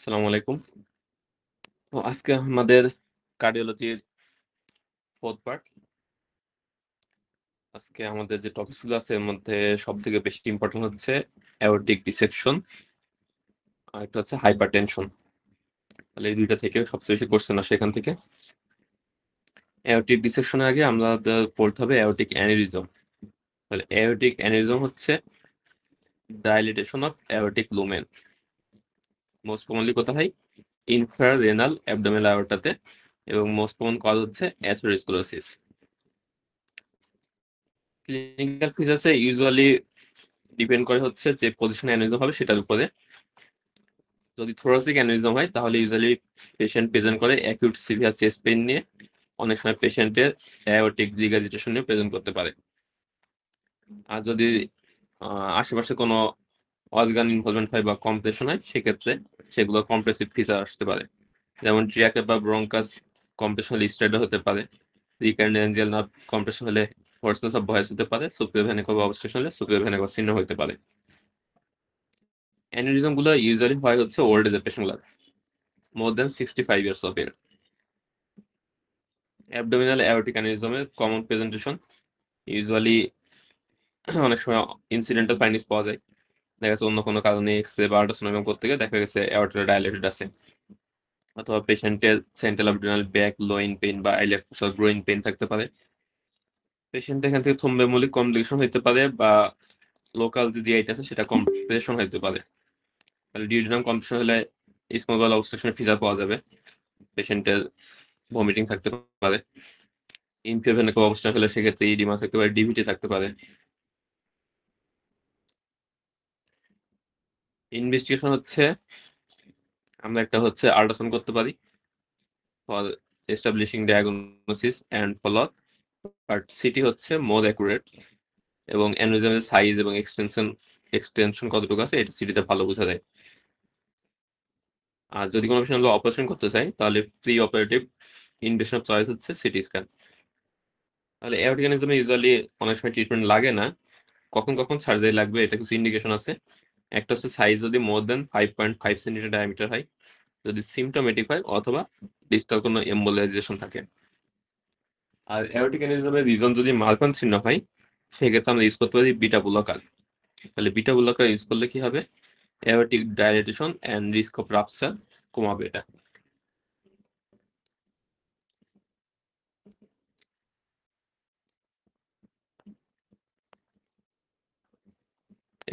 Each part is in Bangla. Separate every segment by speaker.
Speaker 1: আসসালামু আলাইকুম। তো আজকে আমাদের কার্ডিওলজির 4th পার্ট। আজকে আমাদের যে টপিকস গুলো আছে এর মধ্যে সবথেকে বেশি ইম্পোর্টেন্ট হচ্ছে অ্যাওর্টিক ডিসেকশন আর একটা হচ্ছে হাইপারটেনশন। তাহলে এই দুইটা থেকে সবচেয়ে বেশি কোশ্চেন আসে এখান থেকে। অ্যাওর্টিক ডিসেকশনের আগে আমাদের পড়তে হবে অ্যাওর্টিক অ্যানিউরিজম। তাহলে অ্যাওর্টিক অ্যানিউরিজম হচ্ছে dilatation of aortic lumen. Most commonly কোথায় হয়? ইনফ্রারেনাল অ্যাবডোমিনাল অ্যাওর্টাতে, এবং মোস্ট কমন কজ হচ্ছে অ্যাথেরোস্ক্লেরোসিস। ক্লিনিক্যাল ফিচার্সে ইউজুয়ালি ডিপেন্ড করে হচ্ছে যে পজিশনে অ্যানিউরিজম হবে সেটার উপরে। যদি থোরাসিক অ্যানিউরিজম হয় তাহলে ইউজুয়ালি পেশেন্ট প্রেজেন্ট করে অ্যাকিউট সিভিয়ার চেস্ট পেইন নিয়ে, অনেক সময় পেশেন্টের অ্যাওর্টিক রিগার্জিটেশন নিয়ে প্রেজেন্ট করতে পারে। আর যদি আশেপাশে কোনো অর্গান ইনভলভমেন্ট হয় বা কম্প্রেশন হয় সেক্ষেত্রে সেগুলো কম্প্রেসিভ ফিচার আসতে পারে, যেমন ট্রিয়াকে বা ব্রঙ্কাস কম্প্রেশন হলে স্ট্রাইডার হতে পারে, রিকার্ডিয়াল নার্ভ কম্প্রেশন হলে হোয়ার্সনেস অফ ভয়েস হতে পারে, সুপিরিয়র ভেনিক অবস্ট্রাকশন হলে সুপিরিয়র ভেনিক সিন্ড্রোম হতে পারে। অ্যানিউরিজম গুলো ইউজুয়ালি হয় হচ্ছে ওল্ড এজের পেশেন্ট গুলো, more than 65 years of age. Abdominal aortic অ্যানিউরিজমের কমন প্রেজেন্টেশন ইউজুয়ালি অনেক সময় ইনসিডেন্টাল ফাইন্ডিংস পাওয়া যায়। দেখা যাচ্ছে অন্য কোনো কারণে এক্স-রে বা আল্ট্রাসোনোগ্রাম করতে গিয়ে দেখা গেছে অ্যাওর্টা ডাইলেটেড আছে, অথবা পেশেন্টের central abdominal back loin pain বা আইলিয়াক গ্রোইন পেইন থাকতে পারে। পেশেন্ট এখান থেকে থ্রোম্বোএমবোলিক কমপ্লিকেশন হতে পারে, বা লোকাল যে জিআইটি আছে সেটা কমপ্রেশন হতে পারে। তাহলে ডিউডিনাম কমপ্রেশন হলে স্মল বাউল অবস্ট্রাকশনের ফিচার পাওয়া যাবে, পেশেন্টের ভমিটিং থাকতে পারে। ইনফিউশন অবস্থা হলে সেক্ষেত্রে ইডিমা থাকতে পারে, ডিভিটি থাকতে পারে। ইনভেস্টিগেশন হচ্ছে আমরা একটা হচ্ছে আল্ট্রাসাউন্ড করতে পারি for establishing diagnosis and follow up, but city হচ্ছে মোর অ্যাকুরেট, এবং অ্যানিউরিজমের সাইজ এবং এক্সটেনশন কতটুকু আছে এটা সিটিতে ভালো বোঝা যায়। আর যদি কোনো পেশেন্ট আমরা অপারেশন করতে চাই তাহলে pre operative invasion of choice হচ্ছে সিটি স্ক্যান। তাহলে অ্যাওর্টিক অ্যানিউরিজমে ইউজুয়ালি অনেক সময় ট্রিটমেন্ট লাগে না, কখন কখন সার্জারি লাগবে এটা কিছু ইন্ডিকেশন আছে। একটা হচ্ছে সাইজ যদি মোর দেন 5.5 সেন্টিমিটার ডায়ামিটার হয়, যদি সিমটোমেটিক হয়, অথবা ডিস্টাল কোনো এম্বোলাইজেশন থাকে। আর অ্যাওর্টিক অ্যানিউরিজমের রিজন যদি মালফাংশন না হয় সেক্ষেত্রে আমরা ইউজ করতে পারি বিটা ব্লকার। তাহলে বিটা ব্লকার ইউজ করলে কি হবে? Aortic dilatation and risk of rupture কমাবে এটা।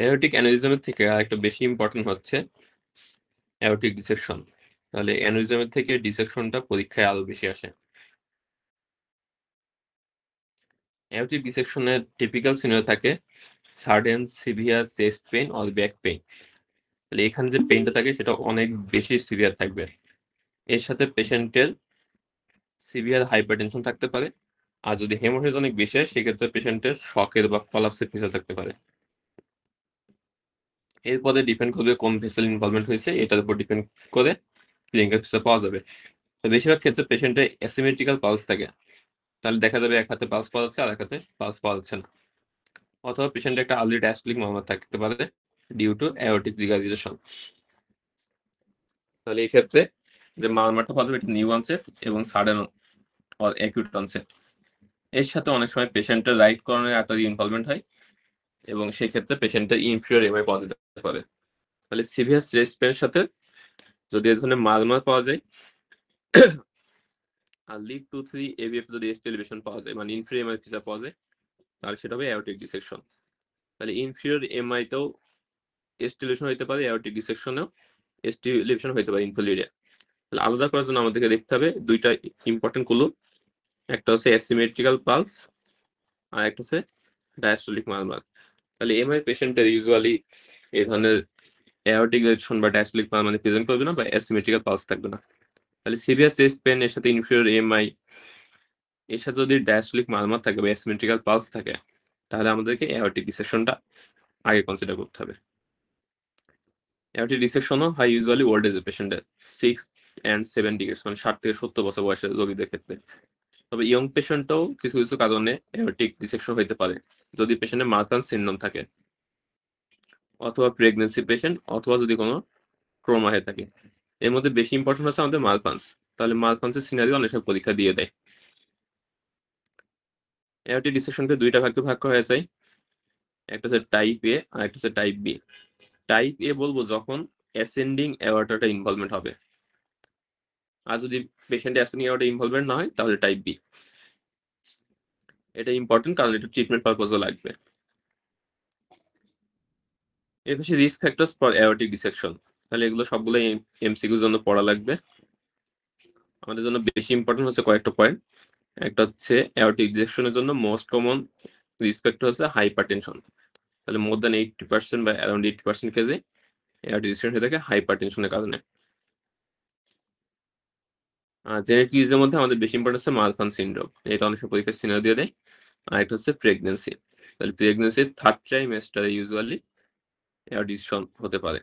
Speaker 1: অ্যাওর্টিক অ্যানিউরিজমের থেকে আরেকটা বেশি ইম্পর্টেন্ট হচ্ছে অ্যাওর্টিক ডিসেকশন। তাহলে অ্যানিউরিজমের থেকে ডিসেকশনটা পরীক্ষায় আরো বেশি আসে। অ্যাওর্টিক ডিসেকশনের টিপিক্যাল সিনারিও থাকে sudden severe chest pain or back pain. তাহলে এখানে যে পেইনটা থাকে সেটা অনেক বেশি সিভিয়ার থাকবে। এর সাথে পেশেন্টের সিভিয়ার হাইপারটেনশন থাকতে পারে। আর যদি হেমোরেজ অনেক বেশি হয় সেক্ষেত্রে পেশেন্টের শকের বা কলাপসের ফিচার থাকতে পারে। এরপরে ডিপেন্ড করবে কোন ভেসেল ইনভলভমেন্ট হয়েছে, এটার উপর ডিপেন্ড করে ক্লিনিক্যাল ফিচার পাওয়া যাবে। তো বেশিরভাগ ক্ষেত্রে পেশেন্টের অ্যাসিমেট্রিক্যাল পালস থাকে, তাহলে দেখা যাবে এক হাতে পালস পাওয়া যাচ্ছে আর এক হাতে পালস পাওয়া যাচ্ছে না। অথবা পেশেন্টের একটা আর্লি ডায়াস্টলিক মারমার থাকতে পারে ডিউ টু অ্যাওর্টিক রিগার্জিটেশন। তাহলে এই ক্ষেত্রে যে মারমারটা পাওয়া যাবে এটা নিউ অনসেট এবং সাডেন অর অ্যাকিউট অনসেট। এর সাথে অনেক সময় পেশেন্টের রাইট কর্নারে আর্টারি ইনভলভমেন্ট হয়, এবং সেই ক্ষেত্রে পেশেন্টের ইনফিরিয়র এমআই পাওয়া যেতে পারে। তাহলে সিভিয়ার চেস্ট পেনের সাথে যদি এই ধরনের মারমার পাওয়া যায় আর লিড 2-3 এভিএফ যদি এস্ট এলিভেশন পাওয়া যায়, মানে ইনফিরিয়র এমআই ফিচার পাওয়া যায়, তাহলে সেটা হবে অ্যাওর্টিক ডিসেকশন। তাহলে ইনফিরিয়র এমআই তেও এস্ট এলিভেশন হতে পারে, অ্যাওর্টিক ডিসেকশনেও এস্ট এলিভেশন হতে পারে ইনফিরিয়র এরিয়া। তাহলে আলাদা করার জন্য আমাদেরকে দেখতে হবে দুইটা ইম্পর্টেন্ট ক্লু, একটা হচ্ছে অ্যাসিমেট্রিক্যাল পালস আর একটা হচ্ছে ডায়াস্টলিক মারমার। তাহলে এমআই পেশেন্টের ইউজুয়ালি এই ধরনের অ্যাওর্টিক ডিসেকশন বা ডায়াস্টলিক মারমার প্রেজেন্ট করবে না, বা অ্যাসিমেট্রিক্যাল পালস থাকবে না। তাহলে সিভিয়ার চেস্ট পেন এর সাথে ইনফিরিয়র এমআই এর সাথে যদি ডায়াস্টলিক মারমার থাকে বা অ্যাসিমেট্রিক্যাল পালস থাকে, তাহলে আমাদেরকে অ্যাওর্টিক ডিসেকশনটা আগে কনসিডার করতে হবে। অ্যাওর্টিক ডিসেকশনও হয় ইউজুয়ালি ওল্ড এজের পেশেন্টের 6 and 7 ইয়ার্স, মানে 60 থেকে 70 বছর বয়সের রোগীদের ক্ষেত্রে। তবে ইয়ং পেশেন্টও কিছু কিছু কারণে অ্যাওর্টিক ডিসেকশন হতে পারে, যদি পেশেন্টের মার্ফান সিনড্রোম থাকে, অথবা প্রেগন্যান্সি পেশেন্ট, অথবা যদি কোনো ট্রমা হয়ে থাকে। এর মধ্যে বেশি ইম্পর্টেন্ট হচ্ছে আমাদের মালফান্স। তাহলে মালফান্সের সিনারিও অনেক সময় পরীক্ষা দিয়ে দেয়। এআরটি ডিসেকশনকে দুইটা ভাগে ভাগ করা যায়, একটা হচ্ছে টাইপ এ আর একটা হচ্ছে টাইপ বি। টাইপ এ বলবো যখন অ্যাসেন্ডিং অ্যাওর্টাটা ইনভলভমেন্ট হবে, আর যদি পেশেন্টে অ্যাসেন্ডিং অ্যাওর্টা ইনভলভমেন্ট না হয় তাহলে টাইপ বি। এটা ইম্পর্টেন্ট কারণ এটা ট্রিটমেন্ট পারপজও লাগবে। এর পাশে risk factors for aortic dissection, তাহলে এগুলো সবগুলো এমসিকিউর জন্য পড়া লাগবে। আমাদের জন্য বেশি ইম্পর্টেন্ট হচ্ছে কয়েকটা পয়েন্ট। একটা হচ্ছে অ্যাওর্টিক ডিসেকশনের জন্য মোস্ট কমন রিস্ক ফ্যাক্টর হচ্ছে হাইপারটেনশন। তাহলে মোর দ্যান 80% বা অ্যারাউন্ড 80% কেসে অ্যাওর্টিক ডিসেকশন হয়ে থাকে হাইপারটেনশনের কারণে। জেনেটিক্সের মধ্যে আমাদের বেশি ইম্পর্টেন্ট হচ্ছে মালফান সিনড্রোম, এটা অনেক সময় পরীক্ষার সিনারিও দিয়ে দেয়। আর একটা হচ্ছে প্রেগনেন্সি, তাহলে প্রেগনেন্সির থার্ড ট্রাইমেস্টারে ইউজুয়ালি অ্যাডিকশন হতে পারে।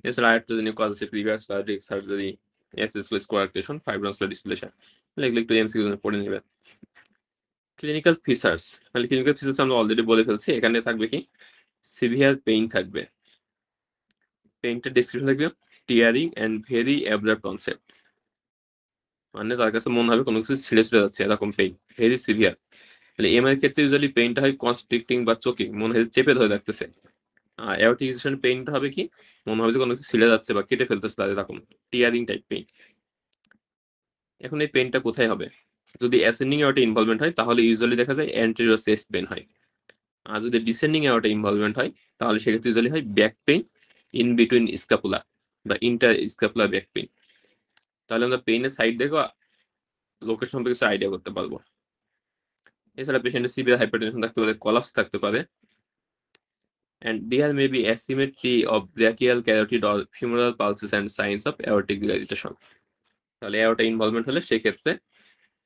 Speaker 1: এছাড়া আরেকটা জেনে কজ আছে প্রিভিয়াস কার্ডিয়াক সার্জারি, অ্যাক্সেসলেস কোয়ার্কটেশন, ফাইব্রোমাসকুলার ডিসপ্লেশন, এগুলো একটু এমসিকিউ পড়ে নেবেন। ক্লিনিক্যাল ফিচার্স, তাহলে ক্লিনিক্যাল ফিচার্স আমরা অলরেডি বলে ফেলছি। এখানে থাকবে কি সিভিয়ার পেইন থাকবে, পেইনটার ডেসক্রিপশন থাকবে tearing and very abrupt concept, মানে তার কাছে মনে হবে কোনো কিছু ছিঁড়ে ছিঁড়ে যাচ্ছে এরকম পেইন, ভেরি সিভিয়ার। তাহলে এমআই ক্ষেত্রে ইউজুয়ালি পেইনটা হয় কনস্ট্রিক্টিং বা চোকিং, মনে হয় চেপে ধরে রাখতেছে। আর অ্যাওর্টিক পেইনটা হবে কি মনে হবে যে কোনো কিছু ছিঁড়ে যাচ্ছে বা কেটে ফেলতেছে তাদের, এরকম টিয়ারিং টাইপ পেইন। এখন এই পেইনটা কোথায় হবে? যদি অ্যাসেন্ডিং অ্যাওর্টা ইনভলভমেন্ট হয় তাহলে ইউজুয়ালি দেখা যায় অ্যান্টেরিয়র চেস্ট পেইন হয়। আর যদি ডিসেন্ডিং অ্যাওর্টা ইনভলভমেন্ট হয় তাহলে সেক্ষেত্রে ইউজুয়ালি হয় back pain in between scapula বা ইন্টার স্ক্যাপুলার ব্যাক পেইন। তাহলে আমরা পেইনের সাইড দেখো লোকেশন সম্পর্কে কিছু আইডিয়া করতে পারবো। এছাড়া পেশেন্টের সিভিয়ার হাইপারটেনশন থাকতে পারে, কলাপস থাকতে পারে, and there may be asymmetry of brachial carotid or femoral pulses and signs of aortic dilatation. তাহলে অ্যাওর্টা ইনভলভমেন্ট হলে সেক্ষেত্রে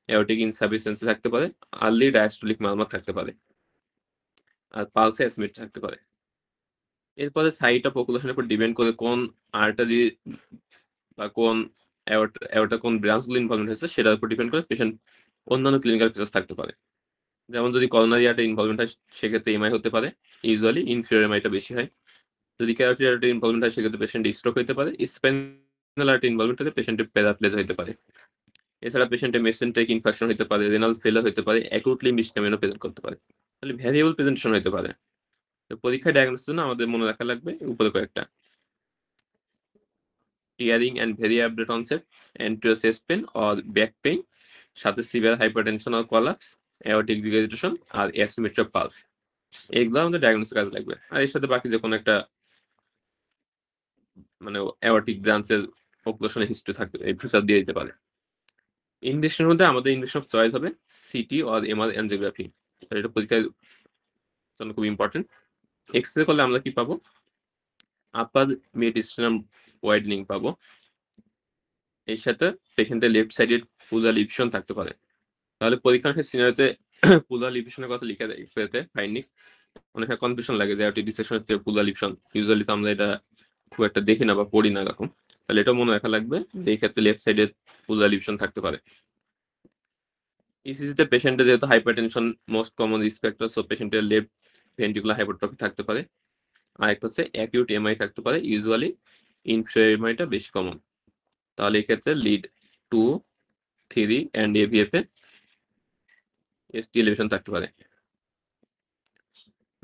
Speaker 1: অ্যাওর্টিক ইনসাফিসিয়েন্সি থাকতে পারে, আর্লি ডায়াস্টোলিক মারমার থাকতে পারে, আর পালসে অ্যাসিমেট্রি থাকতে পারে। এরপরে সাইট অফ ওকুলেশনের উপর ডিপেন্ড করে কোন আর্টারি বা কোন অ্যাওর্টা কোন ব্রাঞ্চগুলো ইনভলভমেন্ট হয়েছে সেটার উপর ডিপেন্ড করে পেশেন্ট অন্যান্য ক্লিনিক্যাল ফিচার্স থাকতে পারে। যেমন যদি করোনারি আর্টারি ইনভলভমেন্ট হয় সেক্ষেত্রে এমআই হতে পারে, ইউজুয়ালি ইনফিরিয়র এমআইটা বেশি হয়। যদি ক্যারোটিড আর্টারি ইনভলভমেন্ট হয় সেক্ষেত্রে পেশেন্ট স্ট্রোক হতে পারে, স্পাইনাল আর্টারি ইনভলভমেন্ট হলে পেশেন্টের প্যারাপ্লেজিয়া হতে পারে। এছাড়া পেশেন্টের মেসেন্টেরিক ইনফেকশন হতে পারে, রেনাল ফেলার হতে পারে, অ্যাকুটলি মিসক্যামিনও প্রেজেন্ট করতে পারে। তাহলে ভ্যারিয়েবল প্রেজেন্টেশন হতে পারে। তো পরীক্ষায় ডায়াগনোসিসের জন্য আমাদের মনে রাখা লাগবে উপরে কয়েকটা: tearing and very abrupt concept, anterior chest pain or back pain, সাথে severe hypertension or collapse, aortic degradation আর অ্যাসিমেট্রি অফ পালস। এগুলো আমাদের ডায়াগনোসিস কাজে লাগবে। আর এর সাথে বাকি যে কোনো একটা মানে অ্যাওর্টিক ব্রাঞ্চের অকুলেশনের হিস্ট্রি থাকবে, এই ফিচার দিয়ে দিতে পারে। ইনভেস্টের মধ্যে আমাদের ইনভেস্ট অফ চয়েস হবে সিটি অর এমআর অ্যানজিওগ্রাফি, এটা পরীক্ষার জন্য খুব ইম্পর্টেন্ট। এক্সরে করলে আমরা কি পাবো? আপার মেডিস্টাইনাম ওয়াইডনিং পাবো, এর সাথে পেশেন্টের লেফট সাইডের পুলার লিপশন থাকতে পারে। তাহলে পরীক্ষার সিনারিওতে পুলার লিপশনের কথা লিখে দেয় এক্সরেতে ফাইন্ডিংস, অনেক কনফিউশন লাগে যে অ্যাওর্টিক ডিসেকশন হচ্ছে পুলার লিপশন, ইউজুয়ালি তো আমরা এটা খুব একটা দেখি না বা পড়ি না এরকম। তাহলে এটা মনে রাখা লাগবে যে এই ক্ষেত্রে লেফট সাইডে পুলার লিপশন থাকতে পারে। ইসিজিতে পেশেন্টের যেহেতু hypertension most common risk factor, so পেশেন্টের লেফট ভেন্ট্রিকুলার হাইপারট্রফি থাকতে পারে। আর একটা হচ্ছে অ্যাকিউট এমআই থাকতে পারে, ইউজুয়ালি ইনফিরিয়র এমআইটা বেশি কমন। তাহলে এই ক্ষেত্রে লিড 2, 3 অ্যান্ড এভিএফ এ এসটি এলিভেশন থাকতে পারে।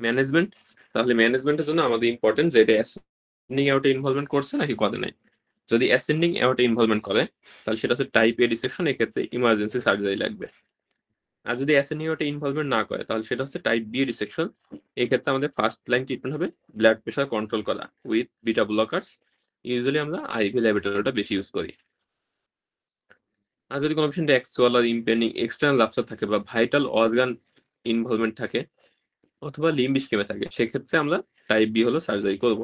Speaker 1: ম্যানেজমেন্ট, তাহলে ম্যানেজমেন্টের জন্য আমাদের ইম্পর্টেন্ট যে এটা অ্যাসেন্ডিং অ্যাওর্টা ইনভলভমেন্ট করছে নাকি করে নাই। যদি অ্যাসেন্ডিং অ্যাওর্টা ইনভলভমেন্ট করে তাহলে সেটা হচ্ছে টাইপ এ ডিসেকশন, এক্ষেত্রে ইমার্জেন্সি সার্জারি লাগবে। আর যদি অ্যাসেন্ডিং অ্যাওর্টা ইনভলভমেন্ট না করে তাহলে সেটা হচ্ছে টাইপ বি ডিসেকশন, এক্ষেত্রে আমাদের ফার্স্ট লাইন ট্রিটমেন্ট হবে ব্লাড প্রেশার কন্ট্রোল করা উইথ বিটা ব্লকার্স, ইউজুয়ালি আমরা আইভি ল্যাবেটোরিটা বেশি ইউজ করি। আর যদি কোনো পেশেন্টে অ্যাকচুয়াল আর ইম্পেন্ডিং এক্সটার্নাল লাপসার থাকে বা ভাইটাল অর্গান ইনভলভমেন্ট থাকে অথবা লিম্ব ইস্কেমে থাকে সেক্ষেত্রে আমরা টাইপ বি হলো সার্জারি করব।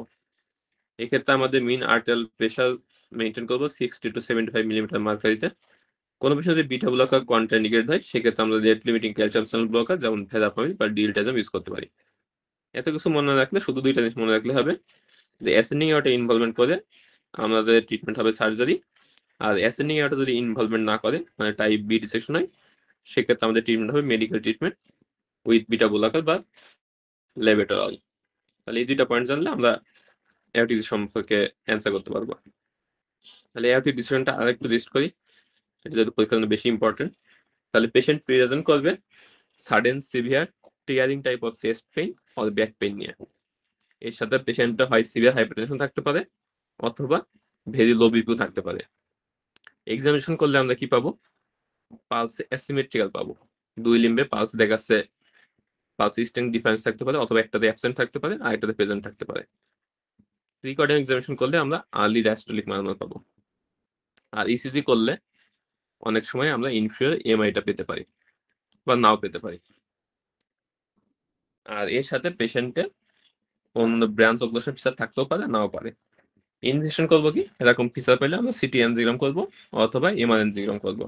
Speaker 1: এক্ষেত্রে আমাদের মিন আর্টারিয়াল প্রেশার মেনটেন করবো 60 to 75 মিলিমিটার মার্কারিতে। কোনো পেশেন্ট যদি বিটা ব্লকার কন্ট্রাইন্ডিকেটেড হয় সেক্ষেত্রে আমরা rate limiting calcium channel blocker যেমন ভেরাপামিন বা ডিলটাজম ইউজ করতে পারি। এত কিছু মনে রাখলে শুধু দুইটা জিনিস মনে রাখলে হবে যে অ্যাসেন্ডিং অ্যাওর্টা ইনভলভমেন্ট করে আমাদের ট্রিটমেন্ট হবে সার্জারি, আর অ্যাসেন্ডিং অ্যাওর্টা যদি ইনভলভমেন্ট না করে মানে টাইপ বি ডিসেকশন হয় সেক্ষেত্রে আমাদের ট্রিটমেন্ট হবে medical treatment with beta blocker বা লেবেটোরাল। তাহলে এই দুইটা পয়েন্ট জানলে আমরা অ্যাওর্টিক সম্পর্কে অ্যান্সার করতে পারবো। তাহলে অ্যাওর্টিক ডিসেকশনটা আরেকটু লিস্ট করি, এটা যদি পরীক্ষার জন্য বেশি ইম্পর্টেন্ট। তাহলে পেশেন্ট প্রেজেন্ট করবে sudden severe tearing type of chest pain or back pain নিয়ে। এর সাথে পেশেন্টটা হয় সিভিয়ার হাইপারটেনশন থাকতে পারে অথবা ভেরি লো বিপি থাকতে পারে। এক্সামিনেশন করলে আমরা কি পাবো? পালস অ্যাসিমেট্রিক্যাল পাবো, দুই লিম্বে পালস দেখাচ্ছে, পালস স্ট্রেংথ ডিফারেন্স থাকতে পারে অথবা একটাতে অ্যাবসেন্ট থাকতে পারে আর একটাতে প্রেজেন্ট থাকতে পারে। রিকর্ডিং এক্সামিনেশন করলে আমরা আর্লি ডায়াস্টোলিক মারানো পাবো। আর ইসিজি করলে অনেক সময় আমরা ইনফিরিয়র এমআইটা পেতে পারি বা নাও পেতে পারি। আর এর সাথে পেশেন্টের অন্য ব্রাঞ্চ অবলেশন ফিচার থাকতেও পারে, নাও পারে। ইনভেস্টিগেশন করবো কি, এরকম ফিচার পেলে আমরা সিটি এনজিওগ্রাম করবো অথবা এমআর এনজিওগ্রাম করবো।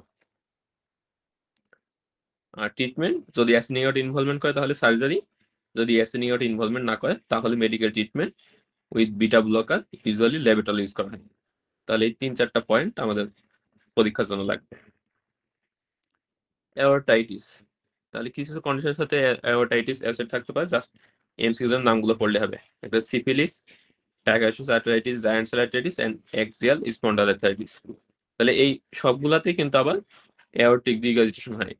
Speaker 1: আর ট্রিটমেন্ট যদি অ্যাসিনিয়ট ইনভলভমেন্ট করে তাহলে সার্জারি, যদি অ্যাসিনিয়ট ইনভলভমেন্ট না করে তাহলে medical treatment with beta blocker, usually labetalol use করা হয়। তাহলে এই 3-4টা পয়েন্ট আমাদের পরীক্ষার জন্য লাগবে। অ্যাওরটাইটিস, তাহলে কিছু কিছু কন্ডিশনের সাথে অ্যাওরটাইটিস অ্যাসোসিয়েট থাকতে পারে, জাস্ট এমসিকিউর নামগুলো পড়লে হবে। একটা সিফিলিস, প্যাগাসুস arthritis, giant cell arthritis and axial spondylarthritis. তাহলে এই সবগুলাতেই কিন্তু আবার অ্যাওরটিক রিগার্জিটেশন হয়।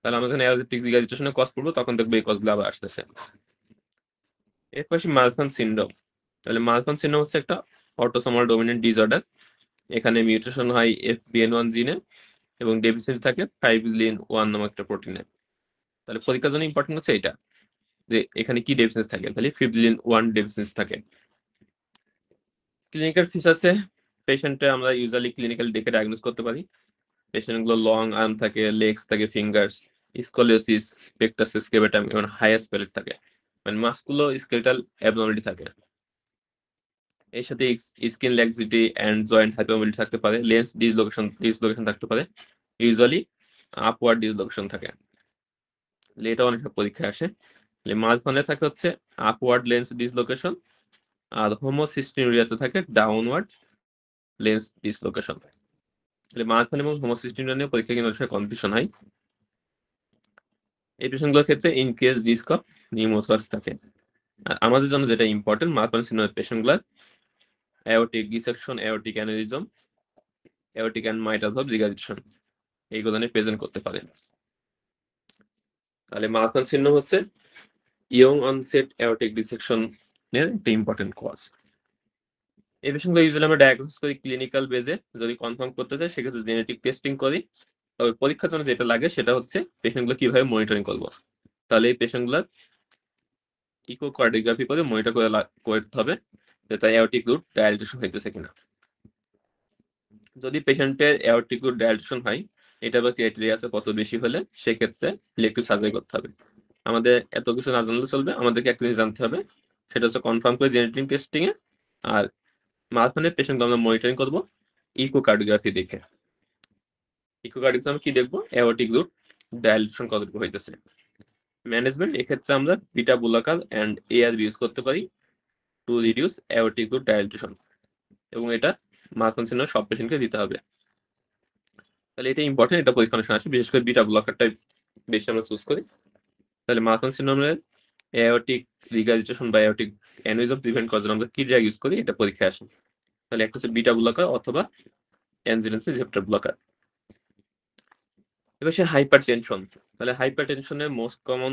Speaker 1: তাহলে আমরা যখন অ্যাওরটিক রিগার্জিটেশনের কজ পড়বো তখন দেখবো এই কজগুলো আবার আসতেছে। এর পাশে মালফান সিনড্রোম। তাহলে মালফান সিনড্রোম হচ্ছে একটা অটোসোমাল ডোমিনেন্ট ডিসঅর্ডার। এখানে মিউটেশন হয় FBN1 জিনে এবং ডেফিসিয়েন্সি থাকে ফাইব্রিলিন 1 নামক একটা প্রোটিনে। তাহলে পরীক্ষার জন্য ইম্পর্টেন্ট হচ্ছে এটা, যে এখানে কি ডেফিসিয়েন্সি থাকে, তাহলে ফিব্রিলিন 1 ডেফিসিয়েন্সি থাকে। ক্লিনিক্যাল ফিচার্সে পেশেন্টে আমরা ইউজুয়ালি ক্লিনিক্যাল দেখে ডায়াগনোস করতে পারি। পেশেন্টগুলো লং আর্ম থাকে, লেগস থাকে, ফিঙ্গার্স, স্কলিওসিস, পেক্টাস স্কেলেটাম এবং হাইয়াস্ট প্যালেট থাকে, মানে মাসকুলো স্কেলেটাল অ্যাবনর্মালিটি থাকে। এর সাথে skin laxity and joint hypermobility থাকতে পারে, লেন্স ডিসলোকেশন থাকতে পারে, ইউজুয়ালি আপওয়ার্ড ডিসলোকেশন থাকে। এটা অনেক পরীক্ষায় আসে। মাঝখানে থাকে হচ্ছে আপওয়ার্ড লেন্স ডিসলোকেশন, আর হোমোসিস্টিনুরিয়াতে থাকে ডাউনওয়ার্ড লেন্স ডিসলোকেশন। মাঝখানে এবং হোমোসিস্টিনুরিয়া নিয়ে পরীক্ষা কিন্তু কনফিউশন হয়। এই পেশেন্টগুলোর ক্ষেত্রে ইনক্রিজ রিস্ক অফ নিউমোসার্স থাকে। আর আমাদের জন্য যেটা ইম্পর্টেন্ট, মাঝখানে সিনোয়ের পেশেন্টগুলোর aortic dissection, aortic aneurysm, aortic and mitral valve regurgitation এইগুলো নিয়ে প্রেজেন্ট করতে পারে। তাহলে মালখান সিন্ড্রোম হচ্ছে ইয়ং অনসেট অ্যাওর্টিক ডিসেকশন এর একটা ইম্পর্টেন্ট কজ। এই পেশেন্টগুলো ইউজুয়ালি আমরা ডায়াগনোস করি ক্লিনিক্যাল বেজে, যদি কনফার্ম করতে চাই সেক্ষেত্রে জেনেটিক টেস্টিং করি। তবে পরীক্ষার জন্য যেটা লাগে সেটা হচ্ছে পেশেন্টগুলো কিভাবে মনিটরিং করবো। তাহলে এই পেশেন্টগুলো ইকোকার্ডিওগ্রাফি করে মনিটর করে করতে হবে যে তার অ্যাওর্টিক রুট ডায়ালিটেশন হইতেছে কিনা। যদি পেশেন্টের অ্যাওর্টিক রুট ডায়ালিটেশন হয়, এটা বা ক্রাইটেরিয়া আছে কত বেশি হলে সেক্ষেত্রে ইলেকটিভ সার্জারি করতে হবে। আমাদের এত কিছু না জানলে চলবে, আমাদেরকে একটা জিনিস জানতে হবে, সেটা হচ্ছে কনফার্ম করে জেনেটিক টেস্টিং এ। আর মাঝখানে পেশেন্ট আমরা মনিটরিং করবো ইকোকার্ডিওগ্রাফি দেখে। ইকোকার্ডিওগ্রাফি কি দেখবো, অ্যাওর্টিক রুট ডায়ালিটেশন কতটুকু হইতেছে। ম্যানেজমেন্ট, এক্ষেত্রে আমরা বিটা বুলাকাল এন্ড ARB ইউজ করতে পারি টু রিডিউস অ্যাওর্টিক রুট ডায়ালিটেশন, এবং এটা মাখন সিনেমা সব পেশেন্টকে দিতে হবে। তাহলে এটা ইম্পর্টেন্ট, এটা পরীক্ষা অনেক সময় আসে, বিশেষ করে বিটা ব্লকারটা বেশি আমরা চুজ করি। তাহলে মাখন সিনেমার অ্যাওর্টিক রিগার্জিটেশন বা অ্যাওর্টিক অ্যানিউরিজম প্রিভেন্ট করার জন্য আমরা কি ড্রাগ ইউজ করি, এটা পরীক্ষায় আসে। তাহলে একটা হচ্ছে বিটা ব্লকার অথবা অ্যানজিওটেনসিন রিসেপ্টর ব্লকার। এবার সে হাইপার টেনশন। তাহলে হাইপার টেনশনের মোস্ট কমন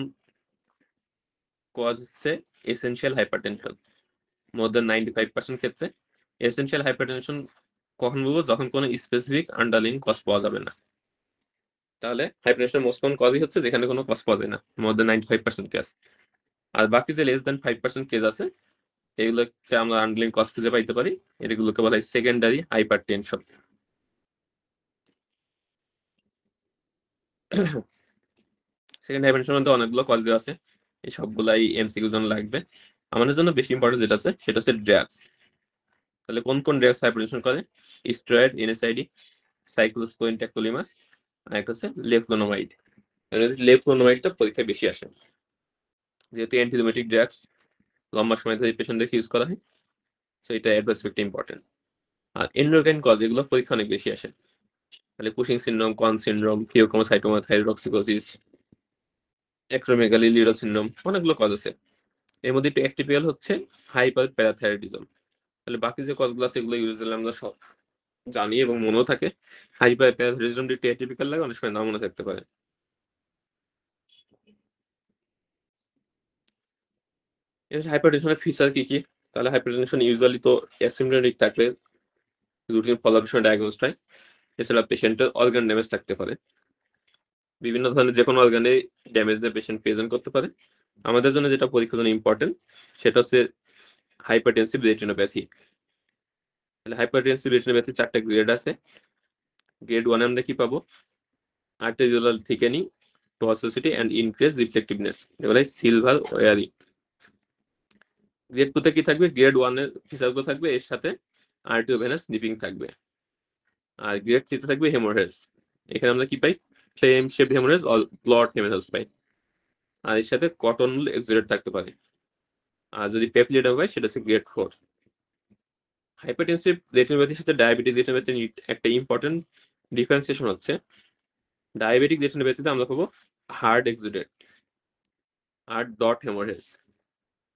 Speaker 1: কজ হচ্ছে এসেনশিয়াল হাইপার টেনশন। মোর দেন 95% ক্ষেত্রে এসেনশিয়াল হাইপার টেনশন কখন বলবো, যখন কোনো স্পেসিফিক আন্ডারলাইং কজ পাওয়া যাবে না। তাহলে হাইপারটেনশনের মোস্ট কমন কজই হচ্ছে যেখানে কোনো কজ পাওয়া যায় না, মোর দেন 95% কেস। আর বাকি যে লেস দেন 5% কেস আছে এগুলোকে আমরা আন্ডারলাইং কজ খুঁজে পাইতে পারি, এগুলোকে বলা হয় সেকেন্ডারি হাইপার টেনশন। সেকেন্ড হাইপারটেনশনের মধ্যে অনেকগুলো কজ দেওয়া আছে, এই সবগুলাই এমসিকিউ জন্য লাগবে। আমাদের জন্য বেশি ইম্পর্টেন্ট যেটা আছে সেটা হচ্ছে ড্রাগস। তাহলে কোন কোন ড্রাগস হাইপারটেনশন করে, স্টেরয়েড, NSAID, সাইক্লোস্পোরিন, ট্যাকোলিমাস, আর একটা হচ্ছে লেফলোনোমাইড। লেফলোনোমাইডটা পরীক্ষায় বেশি আসে, যেহেতু অ্যান্টিডোমেটিক ড্রাগস লম্বা সময় ধরে পেশেন্টদের ইউজ করা হয়, সো এটা অ্যাডভাইস একটা ইম্পর্টেন্ট। আর এন্ডোক্রাইন কজ এগুলো পরীক্ষা অনেক বেশি আসে, তাহলে কুশিং সিনড্রোম, কন সিনড্রোম, ফিওক্রোমোসাইটোমা, থাইরয়েডক্সিকোসিস, অ্যাক্রোমেগালি, লিডো সিনড্রোম, অনেকগুলো কজ আছে। এর মধ্যে একটি হচ্ছে হাইপার প্যারাথাইরয়েডিজম। তাহলে বাকি যে কজগুলো আছে এগুলো ইউজুয়ালি আমরা জানি এবং মনেও থাকে। হাইপারপ্যারাথিরোডিজমটি অ্যাটিপিক্যাল লাগে, অনেক সময় নাও মনে থাকতে পারে। এর হাইপারটেনশনের ফিচার কি? তাহলে হাইপারটেনশন ইউজুয়ালি তো অ্যাসিম্পটোমেটিক থাকলে রুটিন ফলো-আপের সময় ডায়াগনোজড হয়। এছাড়া পেশেন্টের অর্গান ড্যামেজ থাকতে পারে। বিভিন্ন ধরনের যেকোনো অর্গানে ড্যামেজ দিয়ে পেশেন্ট প্রেজেন্ট করতে পারে। আমাদের জন্য যেটা পরীক্ষার জন্য ইম্পর্টেন্ট সেটা হচ্ছে হাইপারটেনসিভ রেটিনোপ্যাথি। তাহলে হাইপারটেনসিভ রেটিনোপ্যাথি 4 টা গ্রেড আছে। গ্রেড 1 এ আমরা কি পাবো? আর্টেরিওলার থিকেনিং, টসিসিটি অ্যান্ড ইনক্রিজ রিফ্লেক্টিভনেস। এগুলো সিলভার ওয়ারিং। গ্রেড 2 তে কি থাকবে? গ্রেড 1 এর ফিচারগুলো থাকবে, এর সাথে আর্টিওভেনাস স্নিপিং থাকবে। আর গ্রেড 3 তে থাকবে হেমোরেজ। এখানে আমরা কি পাই? Flame shaped haemorrhage or blot haemorrhage পাই। আর এর সাথে কটন এক্সুডেট থাকতে পারে। আর যদি পেপলিডাম হয় সেটা হচ্ছে গ্রেড 4। হাইপারটেনসিভ রেটিনোপ্যাথির সাথে ডায়াবেটিক রেটিনোপ্যাথির একটা ইম্পর্টেন্ট ডিফারেন্সিয়েশন হচ্ছে, ডায়াবেটিক রেটিনোপ্যাথিতে আমরা পাবো হার্ড এক্সুডেট আর ডট হেমোরেজ।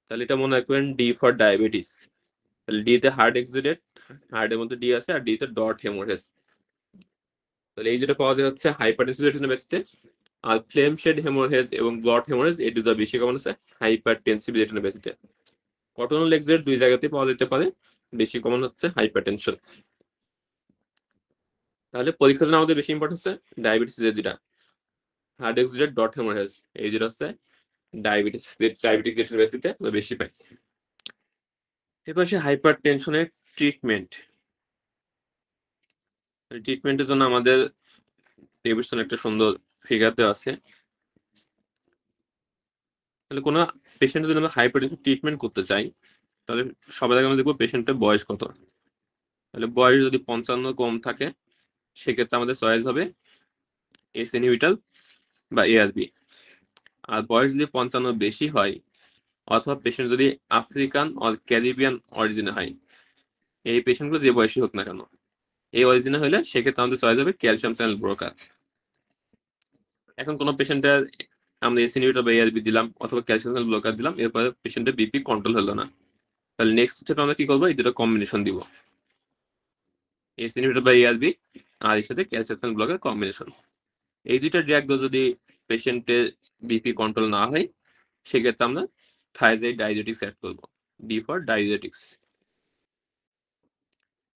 Speaker 1: তাহলে এটা মনে রাখবেন ডি ফর ডায়াবেটিস। তাহলে ডি তে হার্ড এক্সুডেট, হার্ডের মধ্যে ডি আছে, আর ডি তে ডট হেমোরেজ। তাহলে এই যেটা পাওয়া যায় হচ্ছে হাইপারটেনসিভ রেটিনোপ্যাথিতে। আর ফ্লেম শেড হেমোরেজ এবং ব্লড হেমোরেজ এই দুটো বেশি কমন আছে হাইপারটেনসিভ রেটিনোপ্যাথিতে। কটনাল এক্সুডেট দুই জায়গাতেই পাওয়া যেতে পারে, বেশি কমন হচ্ছে হাইপারটেনশন। তাহলে পরীক্ষার জন্য আমাদের বেশি ইম্পর্টেন্ট হচ্ছে ডায়াবেটিস যে দুটা, হার্ড এক্সুডেট, ডট হেমোরেজ, এই যেটা হচ্ছে ডায়াবেটিক রেটিনোপ্যাথিতে বেশি পাই। এবার সে হাইপার টেনশনের ট্রিটমেন্টের জন্য আমাদের ডেভিডসন একটা সুন্দর ফিগার দেওয়া আছে। তাহলে কোনো পেশেন্ট যদি আমরা হাইপার টেনশন ট্রিটমেন্ট করতে চাই, তাহলে সবার আগে আমরা দেখবো পেশেন্টের বয়স কত। তাহলে বয়স যদি 55 কম থাকে সেক্ষেত্রে আমাদের চয়েস হবে এস ইনহিবিটর বা এআরবি। আর বয়স যদি 55 বেশি হয় অথবা পেশেন্ট যদি আফ্রিকান অর ক্যারিবিয়ান অরিজিনে হয়, এই পেশেন্টগুলো যে বয়সী হোক না কেন, এই অরিজিনে হলে সেক্ষেত্রে আমাদের চয়েস হবে ক্যালসিয়াম চ্যানেল ব্লকার। এখন কোনো পেশেন্টের আমরা এস ইনহিবিটর বা এআরবি দিলাম অথবা ক্যালসিয়াম চ্যানেল ব্লকার দিলাম, এরপরে পেশেন্টের বিপি কন্ট্রোল হলো না, তাহলে নেক্সট স্টেপে আমরা কি করবো? এই দুটো কম্বিনেশন দিব, এস ইনহিবিটর বা এআরবি আর এর সাথে ক্যালসিয়াম চ্যানেল ব্লকার কম্বিনেশন। এই দুইটা ড্রাগ যদি পেশেন্টের বিপি কন্ট্রোল না হয় সেক্ষেত্রে আমরা থাইজাইড ডাইজেটিক্স অ্যাড করবো, ডি ফর ডাইজেটিক্স।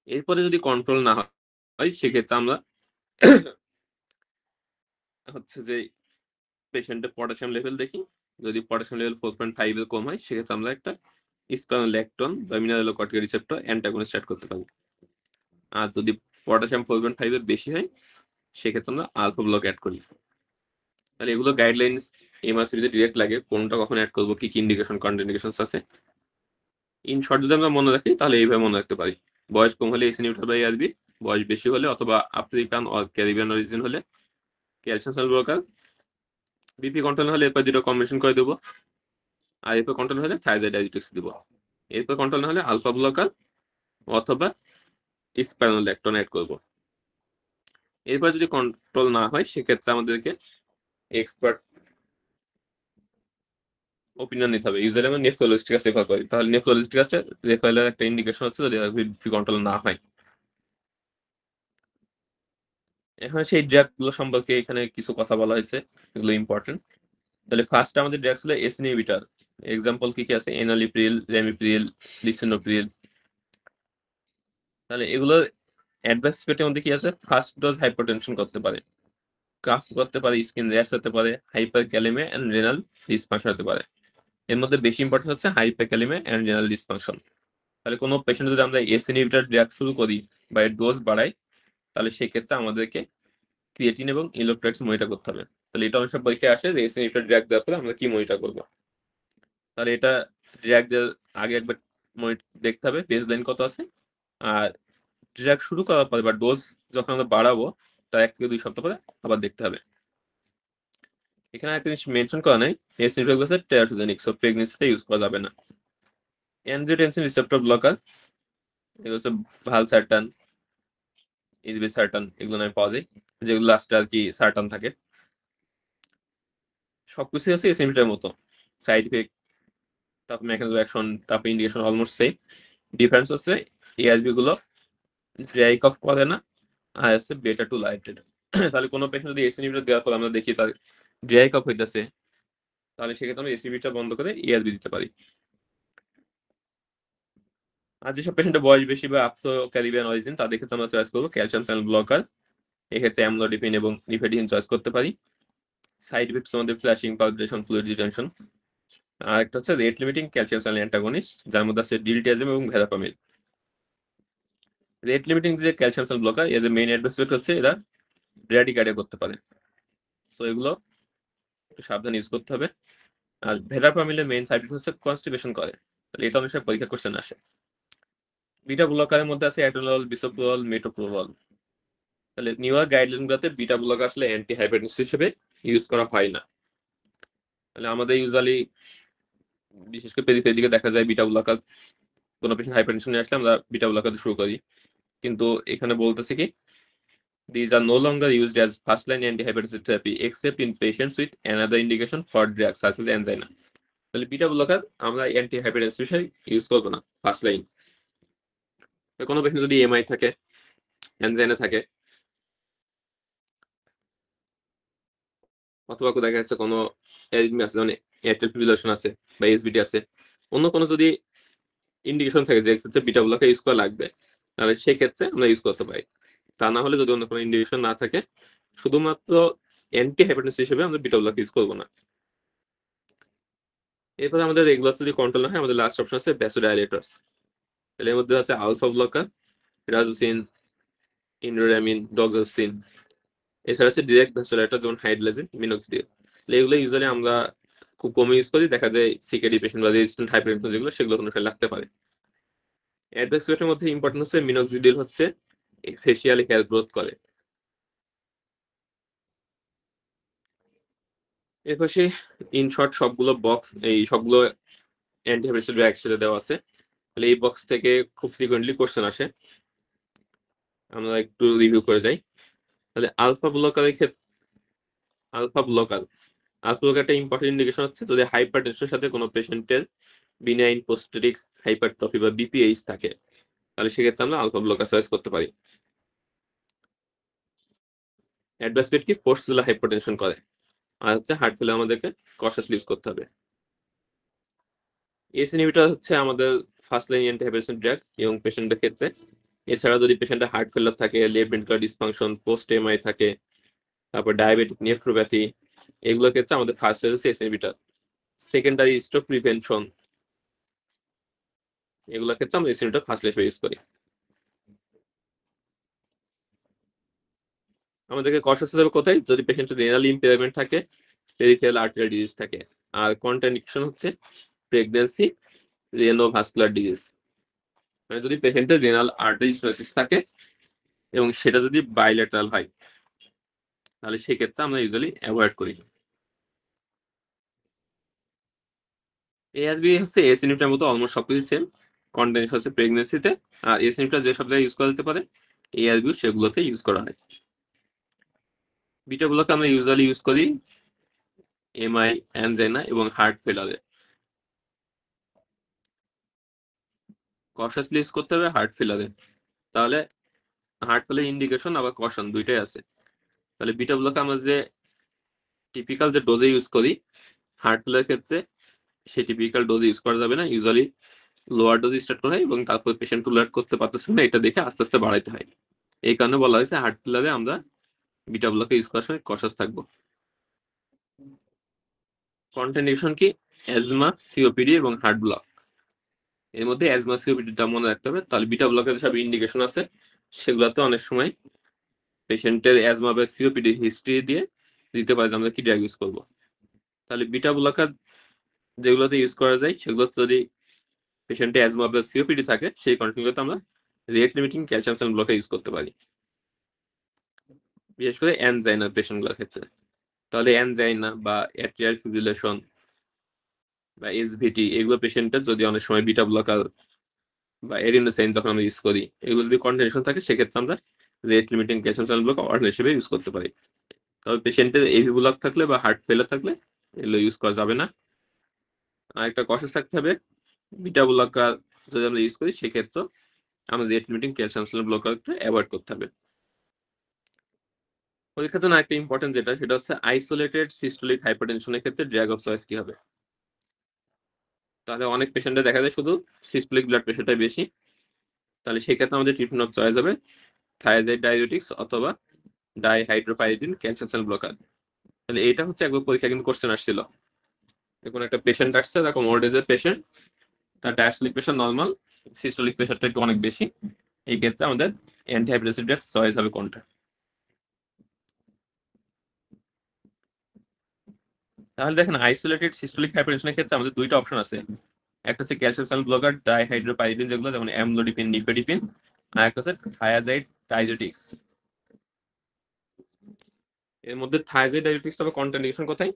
Speaker 1: এরপরে যদি কন্ট্রোল না হয় সেক্ষেত্রে আমরা হচ্ছে যে পেশেন্টের পটাশিয়াম লেভেল দেখি, যদি পটাশিয়াম লেভেল 4.5 এর কম হয় সেক্ষেত্রে আমরা একটা স্পাইনোল্যাকটোন বা মিনারেলোকর্টিকয়েড রিসেপ্টর অ্যান্টাগনিস্ট অ্যাড করতে পারি। আর যদি পটাশিয়াম 4.5 এর বেশি হয় সেক্ষেত্রে আমরা আলফা ব্লক অ্যাড করি। তাহলে এগুলো গাইডলাইন্স এমআরসিপিতে ডিরেক্ট লাগে, কোনটা কখন অ্যাড করবো, কি কি ইন্ডিকেশন কন্ট্রাইন্ডিকেশনস আছে। ইন শর্ট যদি আমরা মনে রাখি তাহলে এইভাবে মনে রাখতে পারি, বয়স কম হলে এস ইনহিবিটর বাই আরবি, বয়স বেশি হলে অথবা আফ্রিকান অর ক্যারিবিয়ান অরিজিন হলে calcium channel blocker, BP control হলে এরপর দুটো কম্বিনেশন করে দেবো, আর এরপর কন্ট্রোল হলে থাইরয়েড ডায়াবেটিক্স দিব, এরপর কন্ট্রোল হলে আলফা ব্লকার অথবা স্পাইনোল্যাকটোন অ্যাড করব। এরপর যদি কন্ট্রোল না হয় সেক্ষেত্রে আমাদেরকে এক্সপার্ট ওপিনিয়ন নিতে হবে। ইউজুয়ালি আমরা নেফ্রোলজিস্টের কাছে রেফার করি, তাহলে নেফ্রোলজিস্টের কাছে রেফারের একটা ইন্ডিকেশন হচ্ছে যদি বিপি কন্ট্রোল না হয়। এখন সেই ড্রাগ গুলো সম্পর্কে এখানে কিছু কথা বলা হয়েছে, এগুলো ইম্পর্টেন্ট। তাহলে ফার্স্ট আমাদের ড্রাগ ছিল এস ইনহিবিটর। এক্সাম্পল কি কি আছে? এনালিপ্রিল, রেমিপ্রিল, লিসিনোপ্রিল। তাহলে এগুলো অ্যাডভান্স স্পেক্টের মধ্যে কি আছে? ফার্স্ট ডোজ হাইপারটেনশন করতে পারে, কাফ করতে পারে, স্কিন র্যাশ হতে পারে, হাইপারক্যালেমিয়া এন্ড রেনাল ডিসফাংশন হতে পারে। এর মধ্যে বেশি ইম্পর্টেন্ট হচ্ছে হাইপারক্যালেমিয়া এন্ড রেনাল ডিসফাংশন। তাহলে কোনো পেশেন্ট যদি আমরা এস ইনহিবিটর ড্রাগ শুরু করি বা এর ডোজ বাড়াই, তাহলে সেক্ষেত্রে আমাদেরকে ক্রিয়েটিন এবং ইলেকট্রোলাইটস মনিটর করতে হবে। তাহলে এটা অনেক সময় পরীক্ষায় আসে যে এস ইনহিবিটর ড্রাগ দেওয়ার পরে আমরা কি মনিটর করবো। তাহলে এটা ড্রাগ দেওয়ার আগে একবার দেখতে হবে বেসলাইন কত আছে, আর ড্রাগ শুরু করার পরে বা ডোজ যখন আমরা বাড়াবো তার 1 থেকে 2 সপ্তাহ পরে আবার দেখতে হবে। এখানে একটা জিনিস মেনশন করা নাই, এস ইনহিবিটর হচ্ছে টেরাটোজেনিক, সো প্রেগন্যান্সিতে ইউজ করা যাবে না। অ্যানজিওটেনসিন রিসেপ্টর ব্লকার, এগুলো হচ্ছে ভালসার্টান, ইরবিসার্টান, এগুলো নামে পাওয়া যায়, যেগুলো লাস্টে আর কি সার্টান থাকে। সবকিছু আছে এস ইনহিবিটরের মতো, সাইড ইফেক্ট, তারপর মেকানিজম অফ অ্যাকশন, তারপর ইন্ডিকেশন অলমোস্ট সেম। ডিফারেন্স হচ্ছে এআরবি গুলো ড্রাই কফ করে না, আর হচ্ছে বেটা টু লাইটেড। তাহলে কোনো পেশেন্ট যদি এসি ইনহিবিটর দেওয়ার পর আমরা দেখি তার ড্রাই কফ হইতেছে, তাহলে সেক্ষেত্রে আমরা এসিবিটা বন্ধ করে ইআরবি দিতে পারি। আর যেসব পেশেন্টের বয়স বেশি বা আপসো ক্যারিবিয়ান অরিজিন, তাদের ক্ষেত্রে আমরা চয়েস করবো ক্যালসিয়াম চ্যানেল ব্লকার। এক্ষেত্রে অ্যামলোডিপিন এবং নিফেডিন চয়েস করতে পারি। সাইড ইফেক্টস আমাদের ফ্ল্যাশিং, পালপিটেশন, ফ্লুইড রিটেনশন। আর একটা হচ্ছে rate limiting calcium channel antagonist, যার মধ্যে আছে ডিলটিয়াজিম এবং ভেরাপামিল। রেট লিমিটিং যে ক্যালসিয়াম চ্যানেল ব্লকার, এদের মেইন অ্যাডভান্টেজ হচ্ছে এরা ব্র্যাডিকার্ডিয়া করতে পারে, সো এগুলো একটু সাবধানে ইউজ করতে হবে। আর ভেরাপামিলের মেইন সাইড ইফেক্ট হচ্ছে কনস্টিপেশন করে, তাহলে এটা অনেক সময় পরীক্ষা কোশ্চেন আসে। বিটা ব্লকারের মধ্যে আছে অ্যাটেনোল, বিসোপ্রোল, মেটোপ্রোল। তাহলে নিউয়ার গাইডলাইনগুলোতে বিটা ব্লকার আসলে অ্যান্টি হাইপারটেনসিভ হিসেবে ইউজ করা হয় না। তাহলে আমাদের ইউজুয়ালি বিশেষ করে পেরিফেরি দিকে দেখা যায় বিটা ব্লকার, কোনো পেশেন্ট হাইপারটেনশন আসলে আমরা বিটা ব্লকার শুরু করি, কিন্তু এখানে বলতেছে কি these are no longer used as first line antihypertensive therapy except in patients with another indication for drugs such as angina. তাহলে বিটা ব্লকার আমরা অ্যান্টি হাইপারটেনসিভ হিসেবে ইউজ করবো না ফার্স্ট লাইন। কোনো পেশেন্ট যদি এমআই থাকে, অ্যানজাইনা থাকে, অথবা দেখা যাচ্ছে কোনো অ্যারিথমিয়া আছে, মানে এয়ারটেল ফিব্রিলেশন আছে বা এসবিডি আছে, অন্য কোনো যদি ইন্ডিকেশন থাকে যে ক্ষেত্রে বিটা ব্লকার ইউজ করা লাগবে, তাহলে সেক্ষেত্রে আমরা ইউজ করতে পারি। তা না হলে যদি অন্য কোনো ইন্ডিকেশন না থাকে, শুধুমাত্র অ্যান্টি হাইপারটেনসিভ হিসেবে আমরা বিটা ব্লকার ইউজ করবো না। এরপরে আমাদের রেগুলার যদি কন্ট্রোল না হয়, আমাদের লাস্ট অপশন আছে ভ্যাসোডাইলেটরস। তাহলে এর মধ্যে আছে আলফা ব্লকার, রাজোসিন, ইন্ডোরামিন, ডক্সাসিন। এছাড়া আছে ডিরেক্ট ভ্যাসোডাইলেটর যেমন হাইড্রোজেন, মিনোক্সিডিল। এগুলো ইউজুয়ালি আমরা খুব কম ইউজ করি, দেখা যায় সিকেডি পেশেন্ট বা রেজিস্ট্যান্ট হাইপারটেনশন যেগুলো, সেগুলো কোনো লাগতে পারে। অ্যাডভান্স রেটের মধ্যে ইম্পর্টেন্ট হচ্ছে মিনোক্সিডিল হচ্ছে ফেসিয়ালি হেয়ার গ্রোথ করে। এর পাশে ইন শর্ট সবগুলো বক্স, এই সবগুলো অ্যান্টিহাইপারটেনসিভ একসাথে দেওয়া আছে। তাহলে এই বক্স থেকে খুব ফ্রিকোয়েন্টলি কোশ্চেন আসে, আমরা একটু রিভিউ করে যাই। তাহলে আলফা ব্লকারের ক্ষেত্রে আলফা ব্লকারটা ইম্পর্টেন্ট ইন্ডিকেশন হচ্ছে যদি হাইপারটেনশনের সাথে কোনো পেশেন্টের বিনাইন পোস্টেরিক হাইপারট্রফি বা বিপিএইচ থাকে, তাহলে সেক্ষেত্রে আমরা আলফা ব্লকার চয়েস করতে পারি। অ্যাডভান্স রেট কি ফোর্সফুল হাইপারটেনশন করে, আর হচ্ছে হার্ট ফেলে আমাদেরকে কশাসলি ইউজ করতে হবে। এস ইনহিবিটর হচ্ছে আমাদের first line antihypertensive drug young পেশেন্টের ক্ষেত্রে। এছাড়া যদি পেশেন্টের হার্ট ফেলার থাকে, left ventricular dysfunction, post MI থাকে, তারপর ডায়াবেটিক নেফ্রোপ্যাথি, এগুলোর ক্ষেত্রে আমাদের ফার্স্ট হচ্ছে S inhibitor. Secondary stroke prevention, এগুলোর ক্ষেত্রে আমরা S inhibitor first line use করি। আমাদেরকে কশাস হতে হবে কোথায়, যদি পেশেন্টের রেনাল ইম্পেয়ারমেন্ট থাকে, পেরিফেরাল আর্টেরিয়াল ডিজিজ থাকে। আর কন্ট্রাইন্ডিকেশন হচ্ছে প্রেগন্যান্সি, রেনোভাস্কুলার ডিজিজ, মানে যদি পেশেন্টের রেনাল আর্টারি স্টেনোসিস থাকে এবং সেটা যদি বাইলেটারাল হয়, তাহলে সেক্ষেত্রে আমরা ইউজুয়ালি অ্যাভয়েড করি। এআরবি হচ্ছে এস ইনহিবিটরের মতো অলমোস্ট সবকিছু সেম, কন্টেন্ট হচ্ছে প্রেগন্যান্সিতে, আর এস ইনহিবিটর যে সব জায়গায় ইউজ করা যেতে পারে, এআরবিও সেগুলোতে ইউজ করা হয়। বিটাগুলোকে আমরা ইউজুয়ালি ইউজ করি এমআই, অ্যানজাইনা এবং হার্ট ফেলারে। কশাসলি ইউজ করতে হবে হার্ট ফেলারে, তাহলে হার্ট ফেলের ইন্ডিকেশন আবার কশন দুইটাই আছে। তাহলে বিটাগুলোকে আমরা যে টিপিক্যাল যে ডোজে ইউজ করি হার্ট ফেলের ক্ষেত্রে, সেই টিপিক্যাল ডোজ ইউজ করা যাবে না, ইউজুয়ালি লোয়ার ডোজ স্টার্ট করা হয় এবং তারপর পেশেন্ট টলারেট করতে পারতেছে না, এটা দেখে আস্তে আস্তে বাড়াইতে হয়। এই কারণে বলা হয়েছে হার্ট ফেলারে আমরা বিটা ব্লকে ইউজ করার সময় কশাস থাকবো। কন্ট্রাইন্ডিকেশন কি অ্যাজমা, সিওপিডি এবং হার্ট ব্লক। এর মধ্যে অ্যাজমা, সিওপিডিটা মনে রাখতে হবে। তাহলে বিটা ব্লকের যেসব ইন্ডিকেশন আছে সেগুলোতে অনেক সময় পেশেন্টের অ্যাজমা বা সিওপিডি হিস্ট্রি দিয়ে দিতে পারে যে আমরা কি ড্রাগ ইউজ করবো। তাহলে বিটা ব্লকার যেগুলোতে ইউজ করা যায় সেগুলোতে যদি পেশেন্টের অ্যাজমা বা সিওপিডি থাকে, সেই কন্ডিশনগুলোতে আমরা rate limiting calcium channel blocker use করতে পারি, বিশেষ করে অ্যানজাইনা পেশেন্টগুলোর ক্ষেত্রে। তাহলে অ্যানজাইনা বা অ্যাট্রিয়াল ফিব্রিলেশন বা এসভিটি, এগুলো পেশেন্টের যদি অনেক সময় বিটা ব্লকার বা এডিনোসাইন যখন আমরা ইউজ করি, এগুলো যদি কন্ডিশন থাকে, সেক্ষেত্রে আমরা rate limiting calcium channel blocker alternate হিসেবে ইউজ করতে পারি। তবে পেশেন্টের এভি ব্লক থাকলে বা হার্ট ফেলার থাকলে এগুলো ইউজ করা যাবে না। আর একটা কশাস থাকতে হবে, বিটা ব্লকার যদি আমরা ইউজ করি সেক্ষেত্রে আমাদের রেট লিমিটিং ক্যালসিয়াম চ্যানেল ব্লকারটা অ্যাভয়েড করতে হবে। পরীক্ষার জন্য একটা ইম্পর্টেন্ট যেটা সেটা হচ্ছে আইসোলেটেড সিস্টোলিক হাইপারটেনশনের ক্ষেত্রে ড্রাগ অফ চয়েস কি হবে। তাহলে অনেক পেশেন্টে দেখা যায় শুধু সিস্টোলিক ব্লাড প্রেশারটাই বেশি, তাহলে সেক্ষেত্রে আমাদের ট্রিটমেন্ট অফ চয়েস হবে থায়াজাইড ডায়োটিক্স অথবা ডাইহাইড্রোপাইরিডিন ক্যালসিয়াম চ্যানেল ব্লকার। তাহলে এটা হচ্ছে একবার পরীক্ষা কিন্তু কোশ্চেন আসছিল, এখন একটা পেশেন্ট আসছে এরকম ওল্ড এজের পেশেন্ট, তার ডায়াস্টোলিক প্রেশার নর্মাল, সিস্টোলিক প্রেশারটা একটু অনেক বেশি, এই ক্ষেত্রে আমাদের অ্যান্টিহাইপারটেনসিভ ড্রাগ চয়েস হবে কোনটা। তাহলে দেখেন আইসোলেটেড সিস্টোলিক হাইপারটেনশনের ক্ষেত্রে আমাদের দুইটা অপশন আছে, একটা হচ্ছে ক্যালসিয়াম চ্যানেল ব্লকার ডাইহাইড্রোপাইরিডিন যেগুলো যেমন অ্যামলোডিপিন নিপেডিপিন, আর একটা হচ্ছে থায়াজাইড ডায়োটিক্স। এর মধ্যে থায়াজাইড ডায়োটিক্স হবে কন্ট্রাইন্ডিকেশন কোথায়,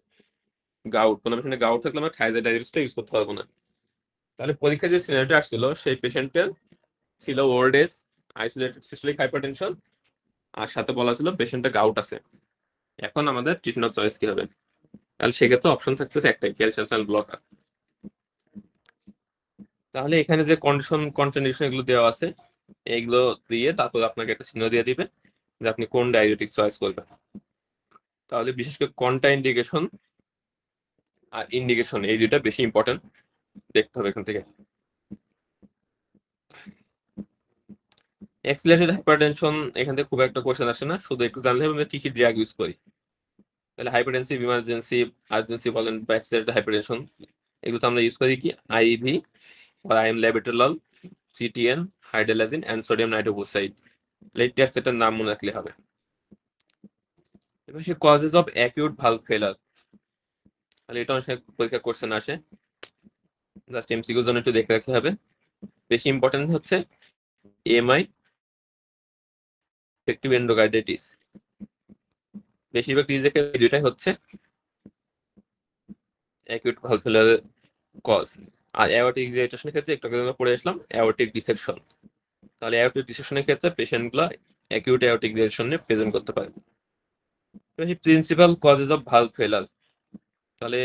Speaker 1: গাউট, কোনো পেশেন্টে গাউট থাকলে আমরা থায়াজাইড ডায়োটিক্সটা ইউজ করতে পারবো না। তাহলে পরীক্ষায় যে সিনারিওটা আসছিল সেই পেশেন্টের ছিল old age, isolated systolic hypertension, আর সাথে বলা ছিল পেশেন্টটা গাউট আছে। এখন আমাদের ট্রিটমেন্ট চয়েস কি হবে, তাহলে সেক্ষেত্রে অপশন থাকতেছে একটাই, ক্যালসিয়াম চ্যানেল ব্লকার। তাহলে এখানে যে কন্ডিশন কন্ট্রাইন্ডিকেশন এগুলো দেওয়া আছে, এগুলো দিয়ে তারপর আপনাকে একটা চিহ্ন দিয়ে দিবে যে আপনি কোন ডায়োটিক চয়েস করবেন। তাহলে বিশেষ করে কন্ট্রাইন্ডিকেশন আর ইন্ডিকেশন এই দুইটা বেশি ইম্পর্টেন্ট দেখতে হবে এখান থেকে। এক্সিলারেটেড হাইপারটেনশন এখান থেকে খুব একটা কোশ্চেন আসে না, শুধু একটু জানলে হবে আমরা কি কি ড্রাগ ইউজ করি। তাহলে হাইপারটেনসিভ ইমার্জেন্সি আর্জেন্সি বলেন বা এক্সিলারেটেড হাইপারটেনশন, এগুলো তো আমরা ইউজ করি কি আইভি বা আইএম ল্যাবেটোলল, জিটিএন, হাইড্রোলাজিন অ্যান্ড সোডিয়াম নাইট্রোক্সাইড। এই ট্যাক্সেটার নাম মনে রাখলে হবে। এবার সে কজেস অফ অ্যাকিউট ভালভ ফেলার, তাহলে এটা অনেক পরীক্ষা কোশ্চেন আসে, জাস্ট এমসিকিউর জন্য একটু দেখে রাখতে হবে। বেশি ইম্পর্টেন্ট হচ্ছে এমআই এফেক্টিভ এন্ডোকার্ডিটিস, বেশিরভাগ ডিজিজে দুইটাই হচ্ছে অ্যাকিউট ভালভ ফেলারের কজ। আর অ্যাওর্টিক এক্সাইটেশনের ক্ষেত্রে একটু আগে আমরা পড়ে আসলাম অ্যাওর্টিক ডিসেকশন। তাহলে অ্যাওর্টিক ডিসেকশনের ক্ষেত্রে পেশেন্টগুলো অ্যাকিউট অ্যাওর্টিক ডিসেকশনে প্রেজেন্ট করতে পারে। প্রিন্সিপাল কজেস অফ ভালভ ফেলার, তাহলে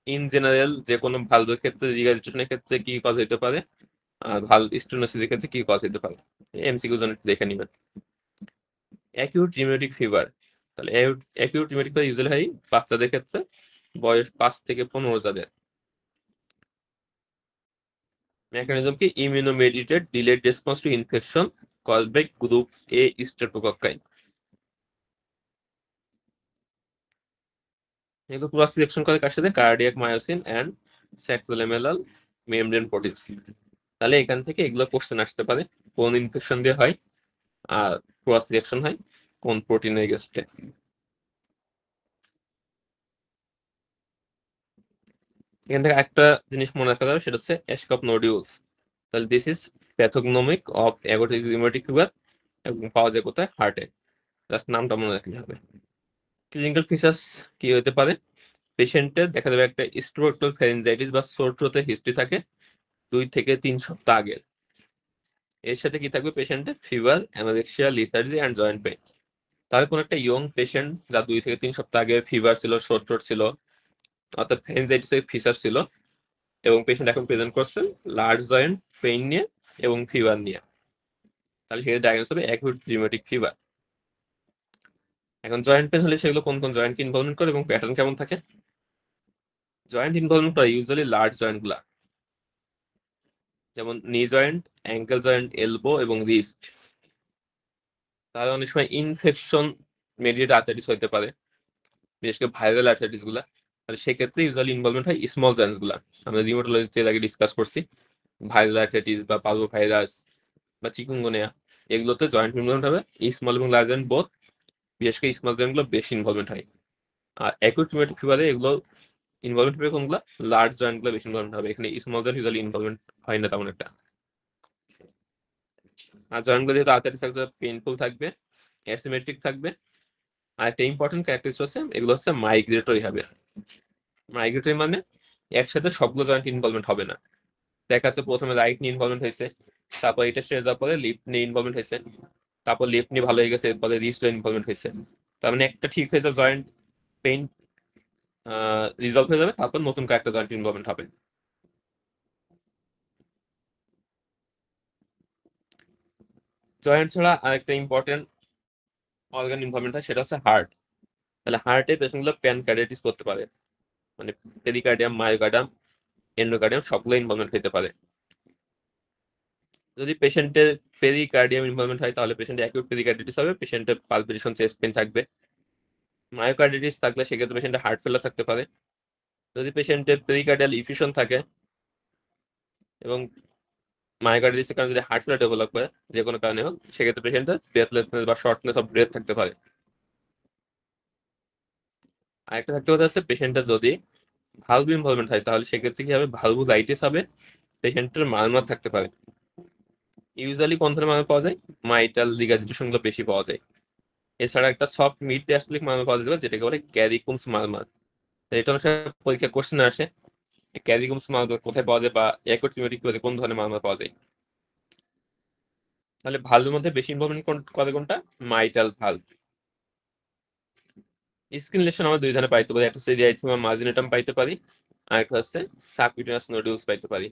Speaker 1: ইন জেনারেল যে কোনো ভালভের ক্ষেত্রে রিগাইজেশনের ক্ষেত্রে কি কজ হতে পারে, আর ভালভ স্টেনোসিসের ক্ষেত্রে কি কজ হতে পারে, এমসিকিউ জন্য একটু দেখে নেবেন। অ্যাকিউট রিউমেটিক ফিভার, তাহলে অ্যাকিউট রিউমেটিক ফিভার ইউজুয়ালি হয় বাচ্চাদের ক্ষেত্রে, বয়স 5 থেকে 15 যাদের। মেকানিজম কি immunomediated delayed response to infection caused by group A streptococci. এগুলো ক্রস রিঅ্যাকশন করে কার সাথে, cardiac myosin and sarcolemmal membrane proteins. তাহলে এখান থেকে এগুলো কোশ্চেন আসতে পারে, কোন ইনফেকশন দিয়ে হয় আর ক্রস রিঅ্যাকশন হয় কোন প্রোটিনের এগেইনস্টে। এখান থেকে একটা জিনিস মনে রাখা যাবে, সেটা হচ্ছে এশকপ নোডিউলস। তাহলে this is pathognomonic of acute rheumatic fever, এবং পাওয়া যায় কোথায়, হার্টে। জাস্ট নামটা মনে রাখলে হবে। ক্লিনিক্যাল ফিচার্স কি হতে পারে, পেশেন্টের দেখা যাবে একটা স্ট্রোকটাল ফ্যারিনজাইটিস বা সোর থ্রোতের হিস্ট্রি থাকে 2 থেকে 3 সপ্তাহ আগের। এর সাথে কি থাকবে, পেশেন্টের fever, anorexia, lethargy and joint pain. তাহলে কোন একটা ইয়ং পেশেন্ট যার 2 থেকে 3 সপ্তাহ আগে ফিভার ছিল, সোর থ্রোট ছিল, অর্থাৎ ফ্যারিনজাইটিস এর ফিচার ছিল, এবং পেশেন্ট এখন প্রেজেন্ট করছে লার্জ জয়েন্ট পেইন নিয়ে এবং ফিভার নিয়ে, তাহলে সেটা ডায়াগনোস হবে অ্যাকিউট রিউমেটিক ফিভার। এখন জয়েন্ট পেইন হলে সেগুলো কোন কোন জয়েন্টকে ইনভলভমেন্ট করে এবং প্যাটার্ন কেমন থাকে। জয়েন্ট ইনভলভমেন্ট করে ইউজুয়ালি লার্জ জয়েন্ট গুলা, যেমন knee joint, ankle joint, elbow এবং রিস্ট। তাহলে অনেক সময় ইনফেকশন মেডিয়েট আর্থাইটিস হতে পারে, বিশেষ করে ভাইরাল আর্থাইটিস গুলা। তাহলে সেক্ষেত্রে ইউজুয়ালি ইনভলভমেন্ট হয় স্মল জয়েন্টস গুলা। আমরা রিউমাটোলজিতে এর আগে ডিসকাস করছি, ভাইরাল আর্থাইটিস বা পালভো ভাইরাস বা চিকুনগুনিয়া, এগুলোতে জয়েন্ট ইনভলভমেন্ট হবে স্মল এবং লার্জ জয়েন্ট বোথ, বিশেষ করে স্মল জয়েন্ট গুলো বেশি ইনভলভমেন্ট হয়। আর অ্যাকিউট রিউমেটিক ফিভারে এগুলো ইনভলভমেন্ট হবে কোনগুলা, লার্জ জয়েন্ট গুলো বেশি ইনভলভমেন্ট হবে, এখানে স্মল জয়েন্ট ইউজুয়ালি ইনভলভমেন্ট হয় না তেমন একটা। আর জয়েন্ট গুলো যেহেতু আর্থাইটিস থাকবে, পেইনফুল থাকবে, অ্যাসিমেট্রিক থাকবে। আর একটা ইম্পর্টেন্ট ক্যারেক্টারিস্টিক হচ্ছে এগুলো হচ্ছে মাইগ্রেটরি হবে। মাইগ্রেটরি মানে একসাথে সবগুলো জয়েন্ট ইনভলভমেন্ট হবে না, দেখা যাচ্ছে প্রথমে রাইট নি ইনভলভমেন্ট হয়েছে, তারপর এটা স্ট্রেচ যাওয়ার পরে লেফট নি ইনভলভমেন্ট হয়েছে, তারপর লেফট নি ভালো হয়ে গেছে, এরপরে রিস্ট ইনভলভমেন্ট হয়েছে। তার মানে একটা ঠিক হয়ে যাবে, জয়েন্ট পেইন রিজলভ হয়ে যাবে, তারপর নতুন কয়েকটা জয়েন্ট ইনভলভমেন্ট হবে। জয়েন্ট ছাড়া আরেকটা ইম্পর্টেন্ট অর্গান ইনভলভমেন্ট হয়, সেটা হচ্ছে হার্ট। তাহলে হার্টে পেশেন্টগুলো প্যানকার্ডিটিস করতে পারে, মানে পেরিকার্ডিয়াম, মায়োকার্ডিয়াম, এন্ডোকার্ডিয়াম সবগুলো ইনভলভমেন্ট হতে পারে। যদি পেশেন্টের পেরিকার্ডিয়াম ইনভলভমেন্ট হয় তাহলে পেশেন্টের অ্যাকিউট পেরিকার্ডিটিস হবে, পেশেন্টের পালপিটেশন, চেস্ট পেইন থাকবে। মায়োকার্ডিটিস থাকলে সেক্ষেত্রে পেশেন্টের হার্ট ফেলার থাকতে পারে। যদি পেশেন্টের পেরিকার্ডিয়াল ইফিউশন থাকে এবং মায়োকার্ডিটিসের কারণে যদি হার্ট ফেলার ডেভেলপ করে, যে কোনো কারণে হোক, সেক্ষেত্রে পেশেন্টের ব্রেথলেসনেস বা শর্টনেস অফ ব্রেথ থাকতে পারে। আরেকটা থাকতে কথা হচ্ছে পেশেন্টের যদি ভালভ ইনভলভমেন্ট হয় তাহলে সেক্ষেত্রে কি হবে, ভালভুলাইটিস হবে, পেশেন্টের মারমার থাকতে পারে। ইউজুয়ালি কোন ধরনের মারমার পাওয়া যায়, মাইটাল রিগার্জিটেশন গুলো বেশি পাওয়া যায়। এছাড়া একটা সফট মিড ডায়াস্টোলিক মারমার পাওয়া যেতে পারে, যেটাকে বলে ক্যারিকুমস মারমার। এটা অনুসারে পরীক্ষা কোশ্চেন আসে, ক্যারিকুমস মারমার কোথায় পাওয়া যায় বা অ্যাকোটিমেটিক কোন ধরনের মারমার পাওয়া যায়। তাহলে ভালভের মধ্যে বেশি ইনভলভমেন্ট করে কোনটা, মাইটাল ভালভ। স্কিন লেশন আমরা দুই ধরনের পাইতে পারি, একটা হচ্ছে এরিথ্রিয়া মার্জিনেটাম পাইতে পারি, আর একটা হচ্ছে সাবকিউটেনাস নোডুলস পাইতে পারি।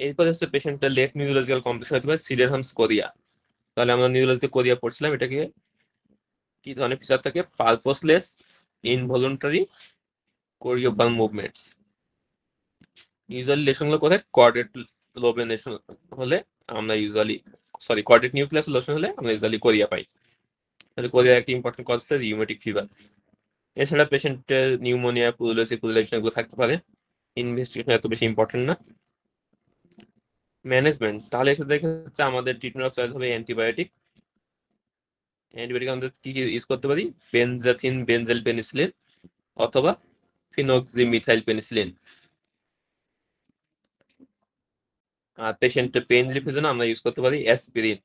Speaker 1: এরপর হচ্ছে পেশেন্টের লেট নিউরোলজিক্যাল কমপ্লেক্স হতে পারে সিডেরহামস কোরিয়া। তাহলে আমরা নিউরোলজিতে কোরিয়া পড়ছিলাম, এটাকে কি ধরনের ফিচার থাকে, পালপোসলেস ইনভলুন্টারি কোরিওবাল মুভমেন্টস। ইউজুয়ালি লেশনগুলো কোথায়, কর্ডেট লোবে লেশন হলে আমরা usually, sorry, caudate nucleus lesion হলে আমরা ইউজুয়ালি কোরিয়া পাই। তাহলে কোরিয়া একটা ইম্পর্টেন্ট কজ হচ্ছে রিউমেটিক ফিভার। এছাড়া পেশেন্টের নিউমোনিয়া, পুরুলোসিস, পুরুলাইজেশন এগুলো থাকতে পারে। ইনভেস্টিগেশন এত বেশি ইম্পর্টেন্ট না। ম্যানেজমেন্ট, তাহলে এক্ষেত্রে হচ্ছে আমাদের ট্রিটমেন্ট অফ চয়েস হবে অ্যান্টিবায়োটিক। অ্যান্টিবায়োটিক আমাদের কি কি ইউজ করতে পারি, বেনজাথিন বেনজেল পেনিসিলিন অথবা ফিনক্সিমিথাইল পেনিসিলিন। আর পেশেন্টের পেইন রিলিফের জন্য আমরা ইউজ করতে পারি অ্যাসপিরিন।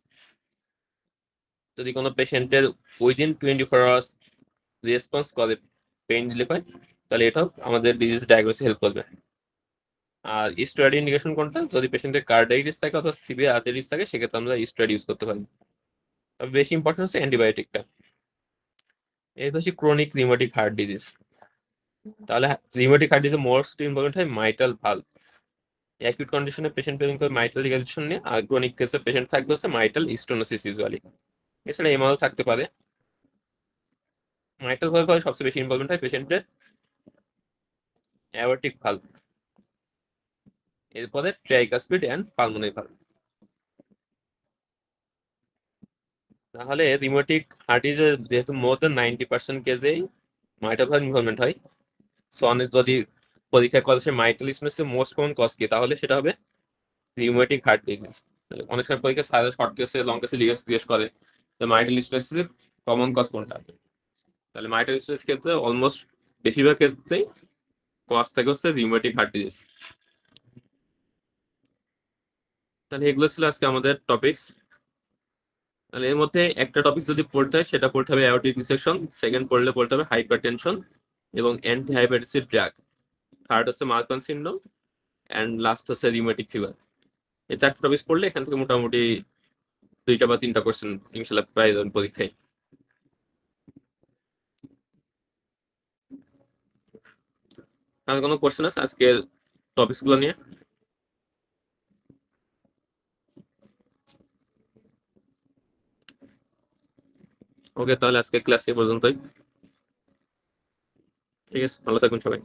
Speaker 1: যদি কোনো পেশেন্টের উইদিন 24 আওয়ার্স রেসপন্স করে, পেইন রিলিফ হয়, তাহলে এটাও আমাদের ডিজিজ ডায়াগনোসিস হেল্প করবে। আর স্টেরয়েড ইন্ডিকেশন কোনটা, যদি পেশেন্টের কার্ডিয়াইটিস থাকে অথবা সিভিয়ার আর্থারাইটিস থাকে, সেক্ষেত্রে আমরা স্টেরয়েড ইউজ করতে পারি। তবে বেশি ইম্পর্টেন্ট হচ্ছে অ্যান্টিবায়োটিকটা। এই হচ্ছে ক্রনিক রিউমেটিক হার্ট ডিজিজ। তাহলে rheumatic heart disease most important হয় মাইটাল ভালভ। অ্যাকিউট কন্ডিশনে পেশেন্ট প্রেজেন্ট করে মাইটাল রিগার্জিটেশন নিয়ে, আর ক্রনিক কেসে পেশেন্ট থাকবে হচ্ছে মাইটাল স্টোনোসিস ইউজুয়ালি। এছাড়া এমআরও থাকতে পারে। মাইটাল ভালভ সবচেয়ে বেশি ইনভলভমেন্ট হয় পেশেন্টের অ্যাওর্টিক ভালভ, এরপরে ট্রাইকাসপিড এন্ড পালমোনারি ভালভ। তাহলে রিউমেটিক হার্ট ডিজিজে যেহেতু মোর দেন 90% কেসেই মাইটাল ভালভ ইনভলভমেন্ট হয়, সো অনেক যদি পরীক্ষা করে সে mitral stenosis most common cause কি, তাহলে সেটা হবে রিউমেটিক হার্ট ডিজিজ। অনেক সময় পরীক্ষা সারা শর্ট কেসে লং কেসে জিজ্ঞেস করে মাইটাল স্টোনোসিস কমন কজ কোনটা। তাহলে মাইটাল স্টোনোসিস ক্ষেত্রে অলমোস্ট বেশিরভাগ ক্ষেত্রেই কজ থাকে হচ্ছে রিউমেটিক হার্ট ডিজিজ। তাহলে এগুলো ছিল আজকে আমাদের টপিকস। তাহলে এর মধ্যে একটা টপিক যদি পড়তে হয় সেটা পড়তে হবে অ্যাওর্টিক ডিসেকশন, সেকেন্ড পড়তে হবে হাইপারটেনশন এবং অ্যান্টি হাইপারটেনসিভ ড্রাগ, থার্ড হচ্ছে মার্ফান সিনড্রোম, অ্যান্ড লাস্ট হচ্ছে রিউমেটিক ফিভার। এই চারটা টপিক পড়লে এখান থেকে মোটামুটি 2টা বা 3টা কোশ্চেন ইনশাল্লাহ পেয়ে যাবেন পরীক্ষায়। তাহলে কোনো কোশ্চেন আছে আজকের টপিকস গুলো নিয়ে? ওকে, তাহলে আজকে ক্লাস এ পর্যন্তই। ঠিক আছে, ভালো থাকুন সবাই।